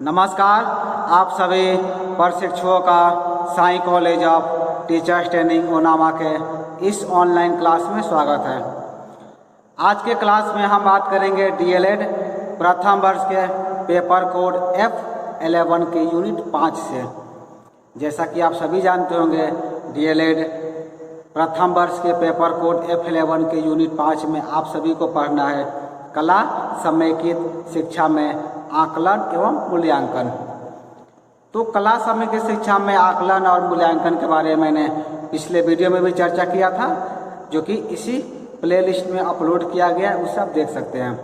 नमस्कार, आप सभी प्रशिक्षुओं का Sai college of teachers training ओनामा के इस ऑनलाइन क्लास में स्वागत है। आज के क्लास में हम बात करेंगे डीएलएड प्रथम वर्ष के पेपर कोड F11 के यूनिट 5 से। जैसा कि आप सभी जानते होंगे, डीएलएड प्रथम वर्ष के पेपर कोड F11 के यूनिट 5 में आप सभी को पढ़ना है कला समेकित शिक्षा में आकलन एवं मूल्यांकन। तो कला समेकित शिक्षा में आकलन और मूल्यांकन के बारे में मैंने पिछले वीडियो में भी चर्चा किया था, जो कि इसी प्लेलिस्ट में अपलोड किया गया है, उसे आप देख सकते हैं।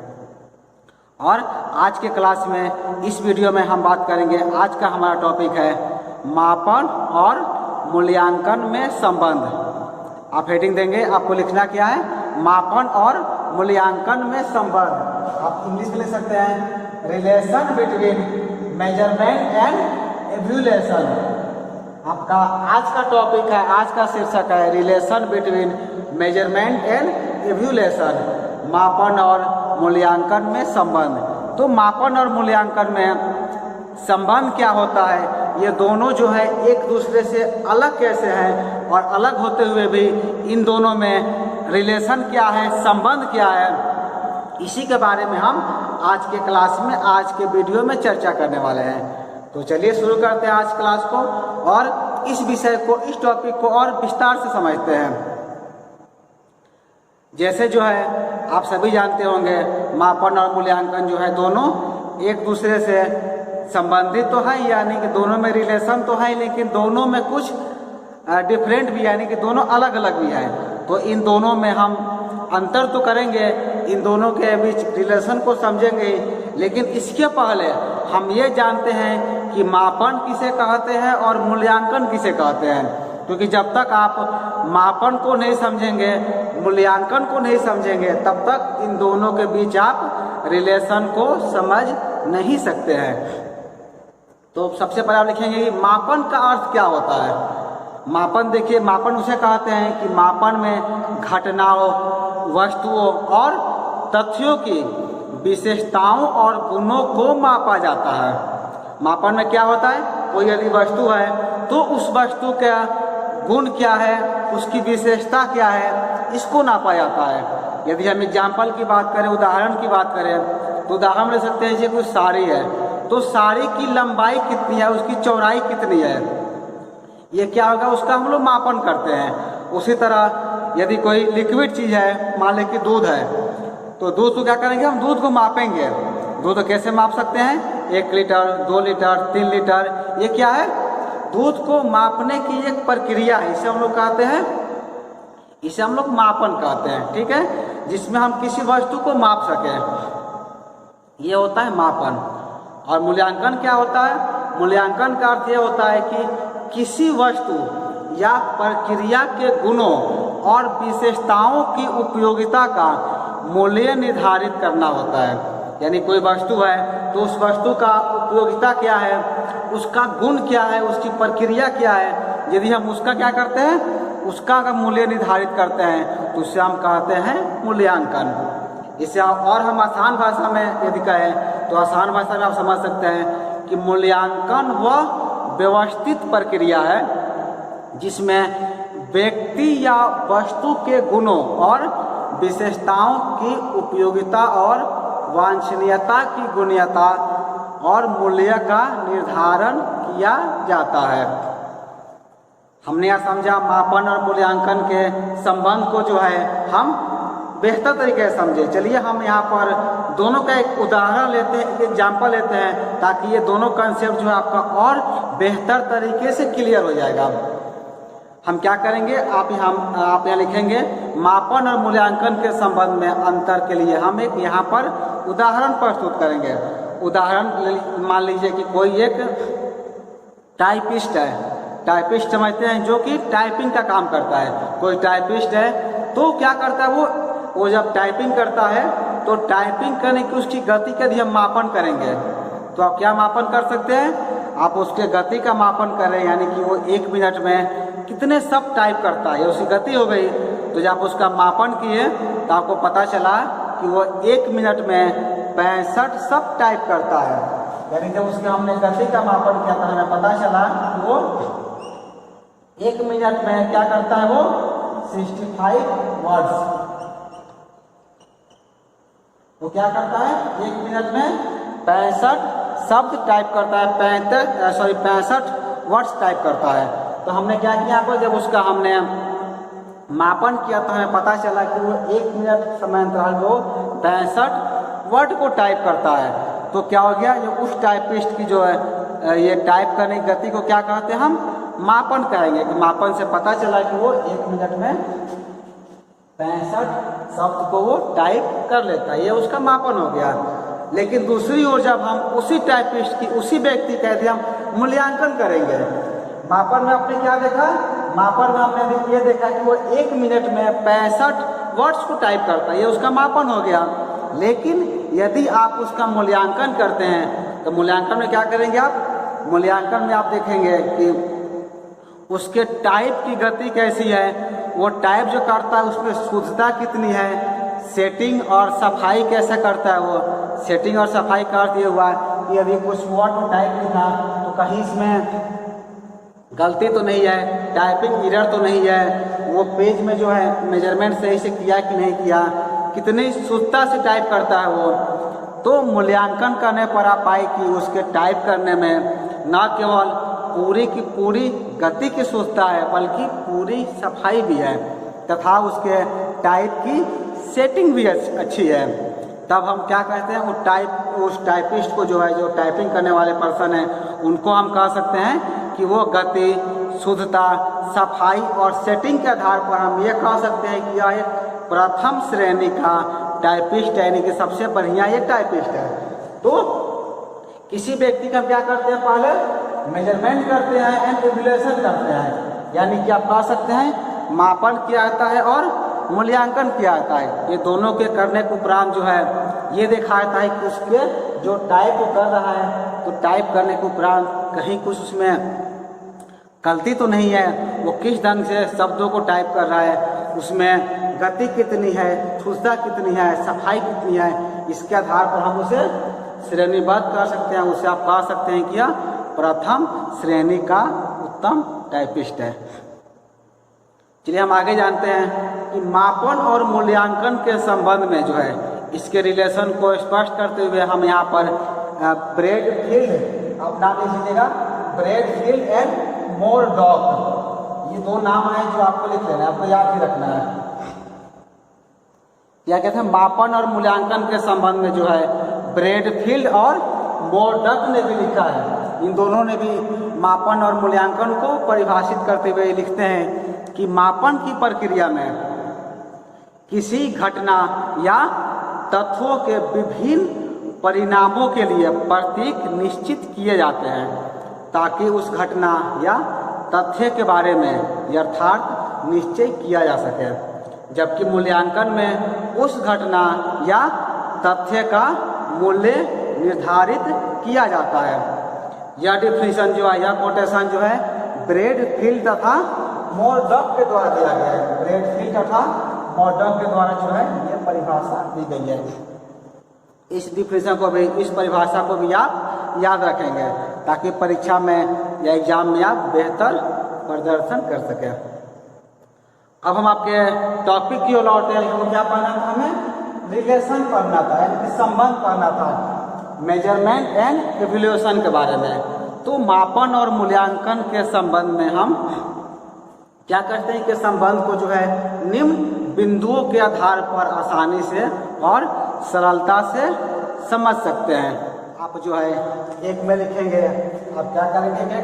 और आज के क्लास में इस वीडियो में हम बात करेंगे, आज का हमारा टॉपिक है मापन और मूल्यांकन में संबंध। आप हेडिंग देंगे, आपको लिखना क्या है, मापन और मूल्यांकन में संबंध। आप इंग्लिश में लिख सकते हैं रिलेशन बिटवीन मेजरमेंट एंड एवल्यूएशन। आपका आज का टॉपिक है, आज का शीर्षक है रिलेशन बिटवीन मेजरमेंट एंड एवल्यूएशन, मापन और मूल्यांकन में संबंध। तो मापन और मूल्यांकन में संबंध क्या होता है, ये दोनों जो है एक दूसरे से अलग कैसे हैं, और अलग होते हुए भी इन दोनों में रिलेशन क्या है, संबंध क्या है, इसी के बारे में हम आज के क्लास में, आज के वीडियो में चर्चा करने वाले हैं। तो चलिए शुरू करते हैं आज क्लास को, और इस विषय को, इस टॉपिक को और विस्तार से समझते हैं। जैसे जो है आप सभी जानते होंगे, मापन और मूल्यांकन जो है दोनों एक दूसरे से संबंधित तो है, यानी कि दोनों में रिलेशन तो है, लेकिन दोनों में कुछ डिफरेंट भी, यानी कि दोनों अलग अलग भी है। तो इन दोनों में हम अंतर तो करेंगे, इन दोनों के बीच रिलेशन को समझेंगे, लेकिन इसके पहले हम ये जानते हैं कि मापन किसे कहते हैं और मूल्यांकन किसे कहते हैं। क्योंकि जब तक आप मापन को नहीं समझेंगे, मूल्यांकन को नहीं समझेंगे, तब तक इन दोनों के बीच आप रिलेशन को समझ नहीं सकते हैं। तो सबसे पहले आप लिखेंगे कि मापन का अर्थ क्या होता है। मापन, देखिए, मापन उसे कहते हैं कि मापन में घटनाओं, वस्तुओं और तथ्यों की विशेषताओं और गुणों को मापा जाता है। मापन में क्या होता है, कोई यदि वस्तु है तो उस वस्तु का गुण क्या है, उसकी विशेषता क्या है, इसको नापा जाता है। यदि हम एग्जाम्पल की बात करें, उदाहरण की बात करें, तो उदाहरण ले सकते हैं, जैसे कोई साड़ी है तो साड़ी की लंबाई कितनी है, उसकी चौड़ाई कितनी है, ये क्या होगा, उसका हम लोग मापन करते हैं। उसी तरह यदि कोई लिक्विड चीज़ है, मान लें कि दूध है, तो दूध को क्या करेंगे, हम दूध को मापेंगे। दूध कैसे माप सकते हैं, 1 लीटर, 2 लीटर, 3 लीटर, ये क्या है, दूध को मापने की एक प्रक्रिया है, इसे हम लोग कहते हैं, इसे हम लोग मापन कहते हैं। ठीक है, जिसमें हम किसी वस्तु को माप सकें, ये होता है मापन। और मूल्यांकन क्या होता है, मूल्यांकन का अर्थ ये होता है कि किसी वस्तु या प्रक्रिया के गुणों और विशेषताओं की उपयोगिता का मूल्य निर्धारित करना होता है। यानी कोई वस्तु है तो उस वस्तु का उपयोगिता क्या है, उसका गुण क्या है, उसकी प्रक्रिया क्या है, यदि हम उसका क्या करते हैं, उसका मूल्य निर्धारित करते हैं, तो उसे हम कहते हैं मूल्यांकन। इसे और हम आसान भाषा में यदि कहें, तो आसान भाषा में आप समझ सकते हैं कि मूल्यांकन वह व्यवस्थित प्रक्रिया है जिसमें व्यक्ति या वस्तु के गुणों और विशेषताओं की उपयोगिता और वांछनीयता की गुणवत्ता और मूल्य का निर्धारण किया जाता है। हमने यह समझा मापन और मूल्यांकन के संबंध को जो है हम बेहतर तरीके से समझे। चलिए हम यहाँ पर दोनों का एक उदाहरण लेते हैं, एक एग्जाम्पल लेते हैं, ताकि ये दोनों कंसेप्ट जो है आपका और बेहतर तरीके से क्लियर हो जाएगा। हम क्या करेंगे, आप यहाँ लिखेंगे मापन और मूल्यांकन के संबंध में अंतर के लिए हम एक यहाँ पर उदाहरण प्रस्तुत करेंगे। उदाहरण मान लीजिए कि कोई एक टाइपिस्ट है, टाइपिस्ट समझते हैं, जो कि टाइपिंग का काम करता है। कोई टाइपिस्ट है तो क्या करता है, वो जब टाइपिंग करता है तो टाइपिंग करने की उसकी गति का यदि हम मापन करेंगे, तो आप क्या मापन कर सकते हैं, आप उसके गति का मापन करें, यानी कि वो 1 मिनट में कितने शब्द टाइप करता है, उसकी गति हो गई। तो जब आप उसका मापन किए तो आपको पता चला कि वो 1 मिनट में 65 शब्द टाइप करता है। यानी जब उसके हमने गति का मापन किया था हमें पता चला कि वो 1 मिनट में क्या करता है, वो 65 वर्ड्स। वो क्या करता है, 1 मिनट में 65 शब्द टाइप करता है, 65 वर्ड्स टाइप करता है। तो हमने क्या किया यहाँ पर, जब उसका हमने मापन किया तो हमें पता चला कि वो 1 मिनट समयांतराल में 65 वर्ड को टाइप करता है। तो क्या हो गया, जो उस टाइपिस्ट की जो है ये टाइप करने की गति को क्या कहते हैं, हम मापन कहेंगे। कि मापन से पता चला कि वो 1 मिनट में 65 शब्द को वो टाइप कर लेता है, ये उसका मापन हो गया। लेकिन दूसरी ओर जब हम उसी टाइपिस्ट की, उसी व्यक्ति का यदि हम मूल्यांकन करेंगे, मापन में आपने क्या देखा, मापन में हमने ये देखा कि वो 1 मिनट में 65 वर्ड्स को टाइप करता है, ये उसका मापन हो गया। लेकिन यदि आप उसका मूल्यांकन करते हैं तो मूल्यांकन में क्या करेंगे आप, मूल्यांकन में आप देखेंगे कि उसके टाइप की गति कैसी है, वो टाइप जो करता है उसमें शुद्धता कितनी है, सेटिंग और सफाई कैसे करता है। वो सेटिंग और सफाई का अर्थ ये हुआ कि यदि कुछ वर्ड टाइप लिखा तो कहीं इसमें गलती तो नहीं है, टाइपिंग एरर तो नहीं है, वो पेज में जो है मेजरमेंट सही से किया कि नहीं किया, कितनी शुद्धता से टाइप करता है वो। तो मूल्यांकन करने पर आप पाए कि उसके टाइप करने में न केवल पूरी की पूरी गति की शुद्धता है बल्कि पूरी सफाई भी है तथा उसके टाइप की सेटिंग भी अच्छी है। तब हम क्या कहते हैं, उस टाइपिस्ट को जो है, जो टाइपिंग करने वाले पर्सन है, उनको हम कह सकते हैं कि वो गति, शुद्धता, सफाई और सेटिंग के आधार पर हम ये कह सकते हैं कि यह एक प्रथम श्रेणी का टाइपिस्ट है, यानी कि सबसे बढ़िया ये टाइपिस्ट है। तो किसी व्यक्ति का क्या करते हैं, पहले मेजरमेंट करते हैं एंड इवैल्यूएशन करते हैं, यानी कि आप कह सकते हैं मापन किया जाता है और मूल्यांकन किया जाता है। ये दोनों के करने के उपरांत जो है ये देखा जाता है कि उसके जो टाइप वो कर रहा है, तो टाइप करने के उपरांत कहीं कुछ उसमें गलती तो नहीं है, वो किस ढंग से शब्दों को टाइप कर रहा है, उसमें गति कितनी है, शुद्धता कितनी है, सफाई कितनी है, इसके आधार पर हम उसे श्रेणीबद्ध कर सकते हैं। उसे आप कह सकते हैं कि यह प्रथम श्रेणी का उत्तम टाइपिस्ट है। चलिए हम आगे जानते हैं कि मापन और मूल्यांकन के संबंध में जो है इसके रिलेशन को स्पष्ट करते हुए हम यहाँ पर ब्रैडफील्ड, आप नाम लिख लीजिएगा, ब्रैडफील्ड एंड मोरडॉक, ये 2 नाम हैं जो आपको लिख लेना है, आपको याद ही रखना है। क्या कहते हैं, मापन और मूल्यांकन के संबंध में जो है ब्रैडफील्ड और मोरडॉक ने भी लिखा है। इन दोनों ने भी मापन और मूल्यांकन को परिभाषित करते हुए लिखते हैं कि मापन की प्रक्रिया में किसी घटना या तत्वों के विभिन्न परिणामों के लिए प्रतीक निश्चित किए जाते हैं ताकि उस घटना या तथ्य के बारे में यथार्थ निश्चय किया जा सके, जबकि मूल्यांकन में उस घटना या तथ्य का मूल्य निर्धारित किया जाता है। यह डिफिनीशन जो है, यह कोटेशन जो है ब्रैडफील्ड तथा मोरडॉक के द्वारा दिया गया है। ब्रैडफील्ड तथा मोरडॉक के द्वारा जो है ये परिभाषा दी गई है। इस डिफिनीशन को भी, इस परिभाषा को भी आप याद रखेंगे ताकि परीक्षा में या एग्जाम में आप बेहतर प्रदर्शन कर सकें। अब हम आपके टॉपिक की ओर लौटते हैं। हमको क्या पढ़ना था, हमें रिलेशन पढ़ना था, यानी कि संबंध पढ़ना था मेजरमेंट एंड इवैल्यूएशन के बारे में। तो मापन और मूल्यांकन के संबंध में हम क्या करते हैं कि संबंध को जो है निम्न बिंदुओं के आधार पर आसानी से और सरलता से समझ सकते हैं। आप जो है एक में लिखेंगे, आप क्या करेंगे,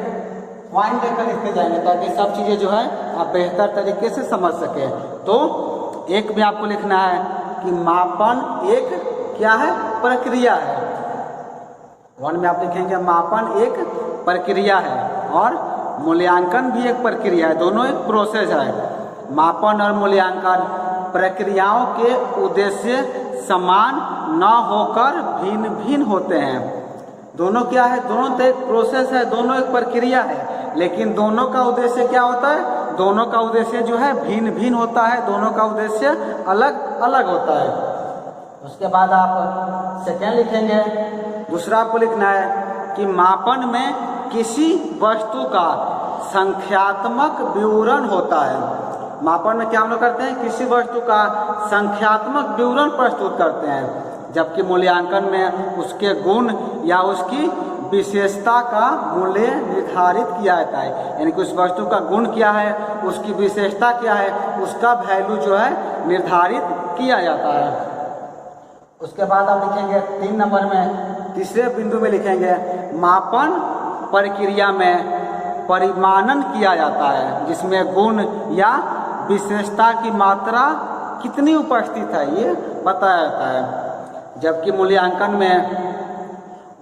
पॉइंट देकर लिखते जाएंगे ताकि सब चीज़ें जो है आप बेहतर तरीके से समझ सकें। तो एक में आपको लिखना है कि मापन एक क्या है, प्रक्रिया है। 1 में आप लिखेंगे मापन एक प्रक्रिया है और मूल्यांकन भी एक प्रक्रिया है, दोनों एक प्रोसेस है। मापन और मूल्यांकन प्रक्रियाओं के उद्देश्य समान न होकर भिन्न भिन्न होते हैं। दोनों क्या है, दोनों तो एक प्रोसेस है, दोनों एक प्रक्रिया है, लेकिन दोनों का उद्देश्य क्या होता है, दोनों का उद्देश्य जो है भिन्न भिन्न होता है, दोनों का उद्देश्य अलग अलग होता है। उसके बाद आप सेकेंड लिखेंगे। दूसरा आपको लिखना है कि मापन में किसी वस्तु का संख्यात्मक विवरण होता है। मापन में क्या हम लोग करते हैं, किसी वस्तु का संख्यात्मक विवरण प्रस्तुत करते हैं, जबकि मूल्यांकन में उसके गुण या उसकी विशेषता का मूल्य निर्धारित किया जाता है। यानी कि उस वस्तु का गुण क्या है, उसकी विशेषता क्या है, उसका वैल्यू जो है निर्धारित किया जाता है। उसके बाद आप लिखेंगे 3 नंबर में, तीसरे बिंदु में लिखेंगे मापन प्रक्रिया में परिमाणन किया जाता है, जिसमें गुण या विशेषता की मात्रा कितनी उपस्थित है ये बताया जाता है। जबकि मूल्यांकन में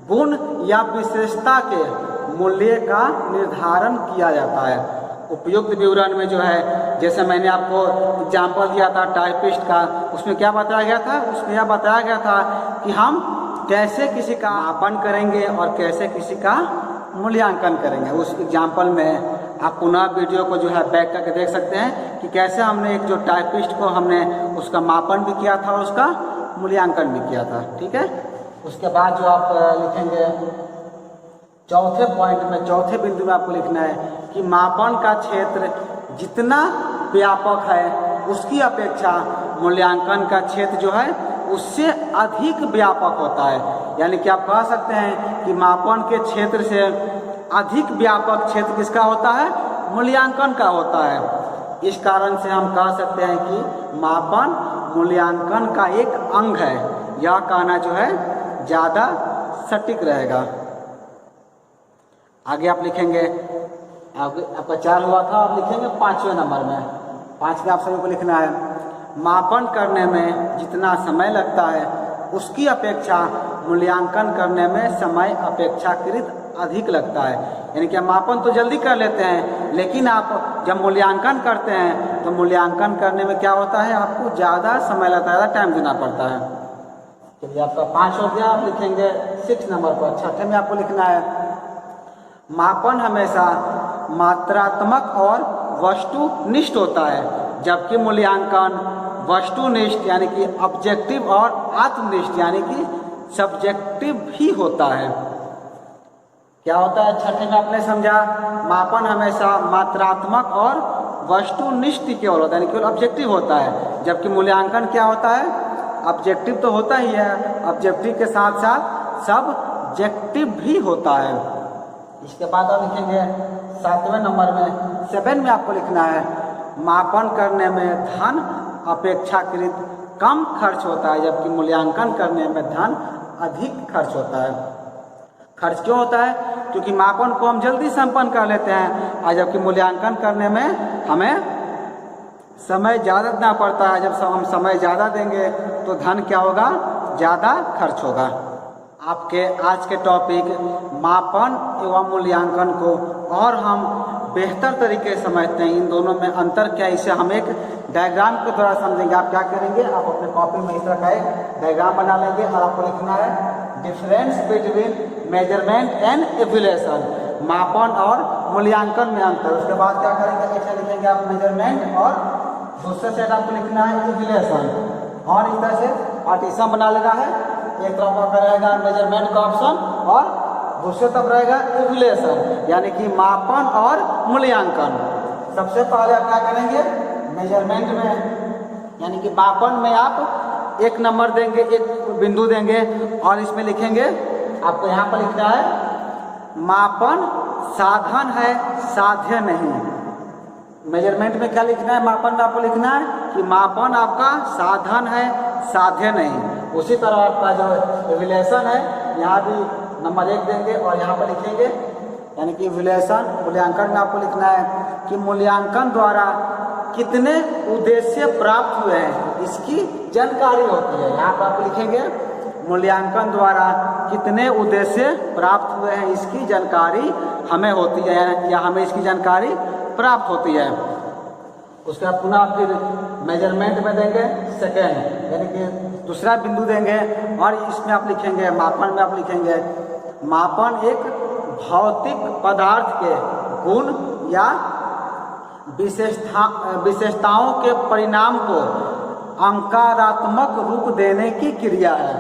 गुण या विशेषता के मूल्य का निर्धारण किया जाता है। उपयुक्त विवरण में जो है, जैसे मैंने आपको एग्जाम्पल दिया था टाइपिस्ट का, उसमें क्या बताया गया था, उसमें यह बताया गया था कि हम कैसे किसी का मापन करेंगे और कैसे किसी का मूल्यांकन करेंगे। उस एग्जाम्पल में आप पुनः वीडियो को जो है बैक करके देख सकते हैं कि कैसे हमने एक जो टाइपिस्ट को हमने उसका मापन भी किया था और उसका मूल्यांकन भी किया था। ठीक है, उसके बाद जो आप लिखेंगे चौथे पॉइंट में, चौथे बिंदु में आपको लिखना है कि मापन का क्षेत्र जितना व्यापक है उसकी अपेक्षा मूल्यांकन का क्षेत्र जो है उससे अधिक व्यापक होता है। यानी कि आप कह सकते हैं कि मापन के क्षेत्र से अधिक व्यापक क्षेत्र किसका होता है, मूल्यांकन का होता है। इस कारण से हम कह सकते हैं कि मापन मूल्यांकन का एक अंग है। यह कहना जो है ज़्यादा सटीक रहेगा। आगे आप लिखेंगे, आपका 4 हुआ था, आप लिखेंगे 5वें नंबर में। 5 में आप सभी को लिखना है मापन करने में जितना समय लगता है उसकी अपेक्षा मूल्यांकन करने में समय अपेक्षाकृत अधिक लगता है। यानी कि मापन तो जल्दी कर लेते हैं, लेकिन आप जब मूल्यांकन करते हैं तो मूल्यांकन करने में क्या होता है, आपको ज़्यादा समय लगता है, ज़्यादा टाइम देना पड़ता है। चलिए आपका 5 हो गया। आप लिखेंगे 6 नंबर पर, 6ठे में आपको लिखना है मापन हमेशा मात्रात्मक और वस्तुनिष्ठ होता है, जबकि मूल्यांकन वस्तुनिष्ठ यानी कि ऑब्जेक्टिव और आत्मनिष्ठ यानी कि सब्जेक्टिव भी होता है। क्या होता है, 6ठे में आपने समझा, मापन हमेशा मात्रात्मक और वस्तुनिष्ठ केवल होता है, यानी केवल ऑब्जेक्टिव होता है, जबकि मूल्यांकन क्या होता है, ऑब्जेक्टिव तो होता ही है, ऑब्जेक्टिव के साथ साथ सब्जेक्टिव भी होता है। इसके बाद आप लिखेंगे 7वें नंबर में, 7 में आपको लिखना है मापन करने में धन अपेक्षाकृत कम खर्च होता है, जबकि मूल्यांकन करने में धन अधिक खर्च होता है। खर्च क्यों होता है, क्योंकि मापन को हम जल्दी संपन्न कर लेते हैं और जबकि मूल्यांकन करने में हमें समय ज़्यादा देना पड़ता है। जब हम समय ज़्यादा देंगे तो धन क्या होगा, ज़्यादा खर्च होगा। आपके आज के टॉपिक मापन एवं मूल्यांकन को और हम बेहतर तरीके से समझते हैं, इन दोनों में अंतर क्या है, इसे हम एक डायग्राम के द्वारा समझेंगे। आप क्या करेंगे, आप अपने कॉपी में इस तरह का एक डायग्राम बना लेंगे और आपको लिखना है difference between measurement and evaluation, मापन और मूल्यांकन में अंतर। उसके बाद क्या करेंगे, ऐसे लिखेंगे आप मेजरमेंट और दूसरे साइड आपको लिखना है इवैल्यूएशन, और इस तरह से पार्टीशन बना लेना है। एक तरफ आपका रहेगा मेजरमेंट का ऑप्शन और दूसरे तरफ रहेगा इवैल्यूएशन यानी कि मापन और मूल्यांकन। सबसे पहले आप क्या करेंगे, मेजरमेंट में यानी कि मापन में आप 1 नंबर देंगे, 1 बिंदु देंगे और इसमें लिखेंगे, आपको यहाँ पर लिखना है मापन साधन है साध्य नहीं। मेजरमेंट में क्या लिखना है, मापन में आपको लिखना है कि मापन आपका साधन है साध्य नहीं। उसी तरह आपका जो इवैल्यूएशन है, यहाँ भी नंबर 1 देंगे और यहाँ पर लिखेंगे, यानी कि इवैल्यूएशन मूल्यांकन में आपको लिखना है कि मूल्यांकन द्वारा कितने उद्देश्य प्राप्त हुए हैं इसकी जानकारी होती है। यहाँ पर आप लिखेंगे मूल्यांकन द्वारा कितने उद्देश्य प्राप्त हुए हैं इसकी जानकारी हमें होती है, या हमें इसकी जानकारी प्राप्त होती है। उसके बाद पुनः फिर मेजरमेंट में देंगे सेकेंड, यानी कि दूसरा बिंदु देंगे और इसमें आप लिखेंगे, मापन में आप लिखेंगे मापन एक भौतिक पदार्थ के गुण या विशेषताओं के परिणाम को अंकारात्मक रूप देने की क्रिया है।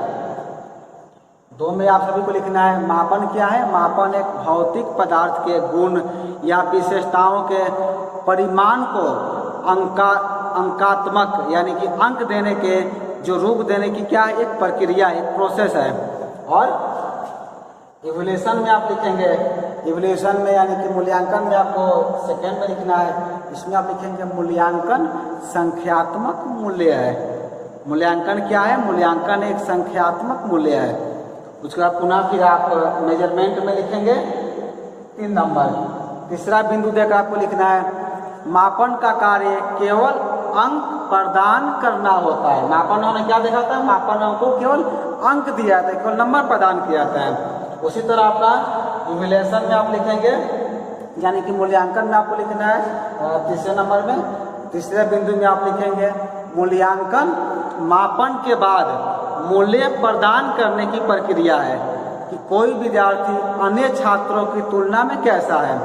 दो में आप सभी को लिखना है मापन क्या है। मापन एक भौतिक पदार्थ के गुण या विशेषताओं के परिमाण को अंकात्मक यानी कि अंक देने के जो रूप देने की क्या है, एक प्रक्रिया, एक प्रोसेस है। और इवोल्यूशन में आप लिखेंगे, इवोल्यूशन में यानी कि मूल्यांकन में आपको सेकेंड में लिखना है। इसमें आप लिखेंगे मूल्यांकन संख्यात्मक मूल्य है। मूल्यांकन क्या है? मूल्यांकन एक संख्यात्मक मूल्य है। उसके बाद पुनः फिर आप मेजरमेंट में लिखेंगे 3 नंबर। तीसरा बिंदु देकर आपको लिखना है मापन का कार्य केवल अंक प्रदान करना होता है। मापन ने क्या दिखाता है? मापन को केवल अंक दिया जाता है, केवल नंबर प्रदान किया जाता है। उसी तरह आपका इवैल्यूएशन में आप लिखेंगे यानी कि मूल्यांकन में आपको लिखना है तीसरे नंबर में। तीसरे बिंदु में आप लिखेंगे मूल्यांकन मापन के बाद मूल्य प्रदान करने की प्रक्रिया है कि कोई विद्यार्थी अन्य छात्रों की तुलना में कैसा है।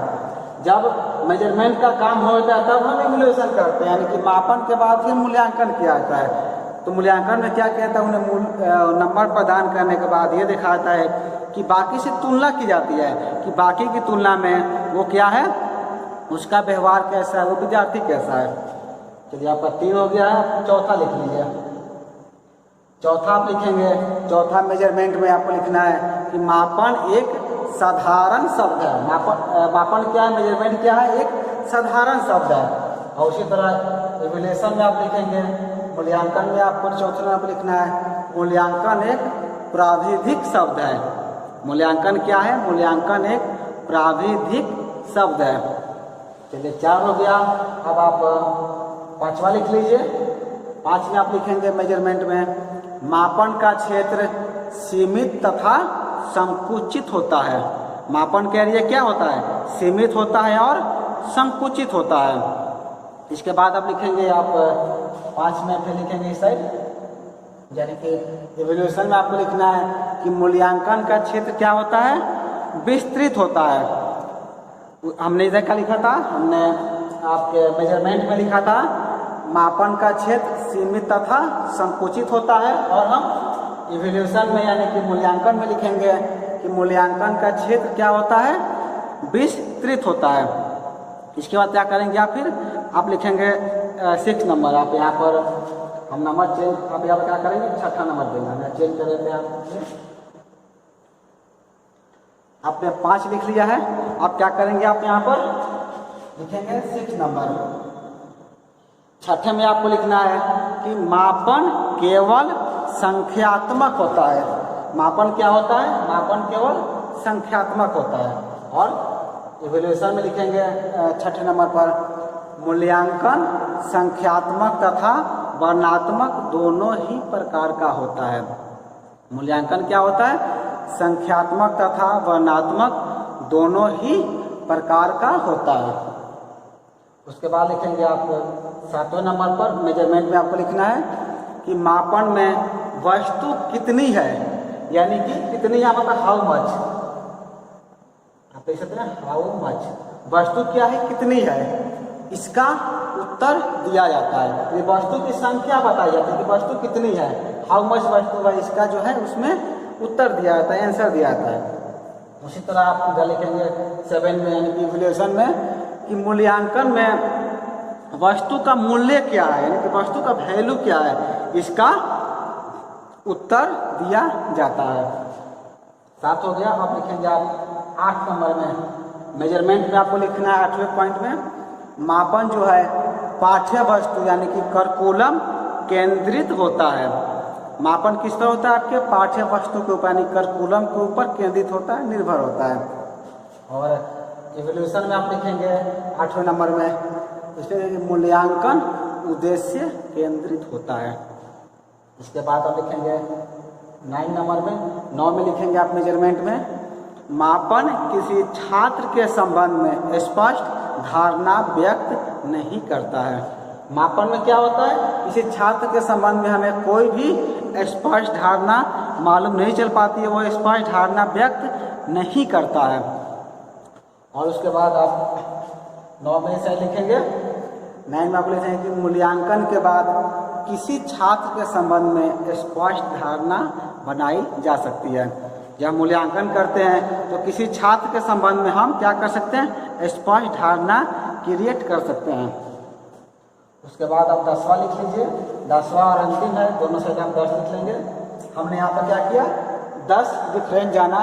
जब मेजरमेंट का काम होता है तब हम इवैल्यूएशन करते हैं, यानी कि मापन के बाद फिर मूल्यांकन किया जाता है। तो मूल्यांकन में क्या कहता है, उन्हें नंबर प्रदान करने के बाद ये दिखाता है कि बाकी से तुलना की जाती है कि बाकी की तुलना में वो क्या है, उसका व्यवहार कैसा है, वो विद्यार्थी कैसा है। चलिए आपका 3 हो गया है, चौथा लिख लीजिए। चौथा आप लिखेंगे, चौथा मेजरमेंट में आपको लिखना है कि मापन एक साधारण शब्द है। मापन क्या है, मेजरमेंट क्या है, एक साधारण शब्द है। और उसी तरह इवैल्यूएशन में आप लिखेंगे, मूल्यांकन में आपको चौथे में आप लिखना है मूल्यांकन एक प्राविधिक शब्द है। मूल्यांकन क्या है? मूल्यांकन एक प्राविधिक शब्द है। चलिए 4 हो गया। अब आप 5वां लिख लीजिए। 5 में आप लिखेंगे मेजरमेंट में मापन का क्षेत्र सीमित तथा संकुचित होता है। मापन के लिए क्या होता है? सीमित होता है और संकुचित होता है। इसके बाद आप लिखेंगे, आप 5 में फिर लिखेंगे इस साइड, यानी कि इवैल्यूएशन में आपको लिखना है कि मूल्यांकन का क्षेत्र क्या होता है? विस्तृत होता है। हमने देखा लिखा था, हमने आपके मेजरमेंट में लिखा था मापन का क्षेत्र सीमित तथा संकुचित होता है, और हम इवैल्यूएशन में यानी कि मूल्यांकन में लिखेंगे कि मूल्यांकन का क्षेत्र क्या होता है? विस्तृत होता है। इसके बाद क्या करेंगे आप? फिर आप लिखेंगे 6 नंबर। आप यहाँ पर हम नंबर चेंज, आप यहाँ पर क्या करेंगे, 6ठा नंबर देना है, चेंज कर देते हैं। आपने 5 लिख लिया है, आप क्या करेंगे, आप यहाँ पर लिखेंगे 6 नंबर। 6ठे में आपको लिखना है कि मापन केवल संख्यात्मक होता है। मापन क्या होता है? मापन केवल संख्यात्मक होता है। और इवैल्यूएशन में लिखेंगे 6ठे नंबर पर मूल्यांकन संख्यात्मक तथा वर्णात्मक दोनों ही प्रकार का होता है। मूल्यांकन क्या होता है? संख्यात्मक तथा वर्णात्मक दोनों ही प्रकार का होता है। उसके बाद लिखेंगे आप 7वें नंबर पर मेजरमेंट में आपको लिखना है कि मापन में वस्तु कितनी है, यानी कि कितनी, यहाँ मतलब हाउ मच। आप देख सकते हैं हाउ मच, वस्तु क्या है, कितनी है, इसका उत्तर दिया जाता है। ये वस्तु की संख्या बताई जाती है कि वस्तु कितनी है, हाउ मच वस्तु है, इसका जो है उसमें उत्तर दिया जाता है, आंसर दिया जाता है। उसी तरह आप इधर लिखेंगे 7 में यानी कि इवैल्यूएशन में कि मूल्यांकन में वस्तु का मूल्य क्या है, यानी कि वस्तु का वैल्यू क्या है, इसका उत्तर दिया जाता है। 7 हो गया। आप लिखेंगे आप 8 नंबर में मेजरमेंट में आपको लिखना है 8वें पॉइंट में मापन जो है पाठ्य वस्तु यानी कि करिकुलम केंद्रित होता है। मापन किस तरह होता है? आपके पाठ्य वस्तु के ऊपर यानी करिकुलम के ऊपर केंद्रित होता है, निर्भर होता है। और इवैल्यूएशन में आप लिखेंगे 8वें नंबर में इसमें मूल्यांकन उद्देश्य केंद्रित होता है। इसके बाद आप लिखेंगे 9 नंबर में, 9 में लिखेंगे आप मेजरमेंट में मापन किसी छात्र के संबंध में स्पष्ट धारणा व्यक्त नहीं करता है। मापन में क्या होता है? किसी छात्र के संबंध में हमें कोई भी स्पष्ट धारणा मालूम नहीं चल पाती है, वो स्पष्ट धारणा व्यक्त नहीं करता है। और उसके बाद आप 9 में से लिखेंगे, 9 में आप लिखेंगे कि मूल्यांकन के बाद किसी छात्र के संबंध में स्पष्ट धारणा बनाई जा सकती है। जब मूल्यांकन करते हैं तो किसी छात्र के संबंध में हम क्या कर सकते हैं, स्पष्ट धारणा क्रिएट कर सकते हैं। उसके बाद आप 10वां लिख लीजिए, 10वां और अंतिम है, दोनों साइड आप 10 लिख लेंगे। हमने यहाँ पर क्या किया, 10 डिफरेंस जाना।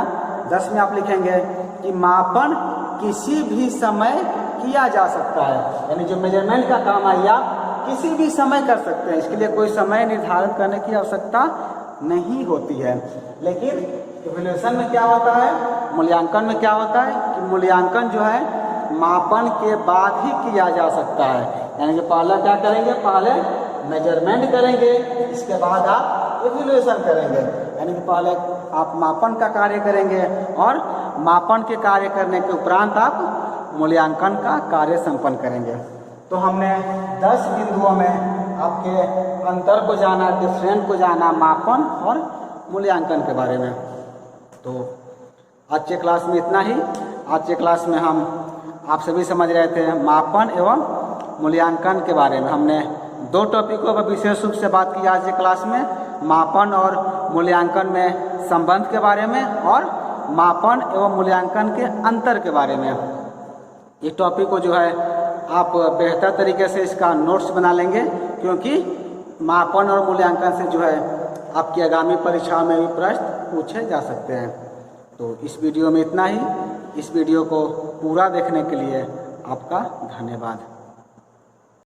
10 में आप लिखेंगे कि मापन किसी भी समय किया जा सकता है, यानी जो मेजरमेंट का काम है या किसी भी समय कर सकते हैं, इसके लिए कोई समय निर्धारित करने की आवश्यकता नहीं होती है। लेकिन इवैल्यूएशन में क्या होता है, मूल्यांकन में क्या होता है कि मूल्यांकन जो है मापन के बाद ही किया जा सकता है, यानी कि पहले क्या करेंगे, पहले मेजरमेंट करेंगे, इसके बाद आप इवैल्यूएशन करेंगे, यानी कि पहले आप मापन का कार्य करेंगे और मापन के कार्य करने के उपरांत आप मूल्यांकन का कार्य संपन्न करेंगे। तो हमने 10 बिंदुओं में आपके अंतर को जाना, डिफरेंट को जाना, मापन और मूल्यांकन के बारे में। तो आज के क्लास में इतना ही। आज के क्लास में हम आप सभी समझ रहे थे मापन एवं मूल्यांकन के बारे में। हमने 2 टॉपिकों पर विशेष रूप से बात की आज के क्लास में, मापन और मूल्यांकन में संबंध के बारे में और मापन एवं मूल्यांकन के अंतर के बारे में। ये टॉपिक को जो है आप बेहतर तरीके से इसका नोट्स बना लेंगे, क्योंकि मापन और मूल्यांकन से जो है आपकी आगामी परीक्षाओं में भी प्रश्न पूछे जा सकते हैं। तो इस वीडियो में इतना ही। इस वीडियो को पूरा देखने के लिए आपका धन्यवाद।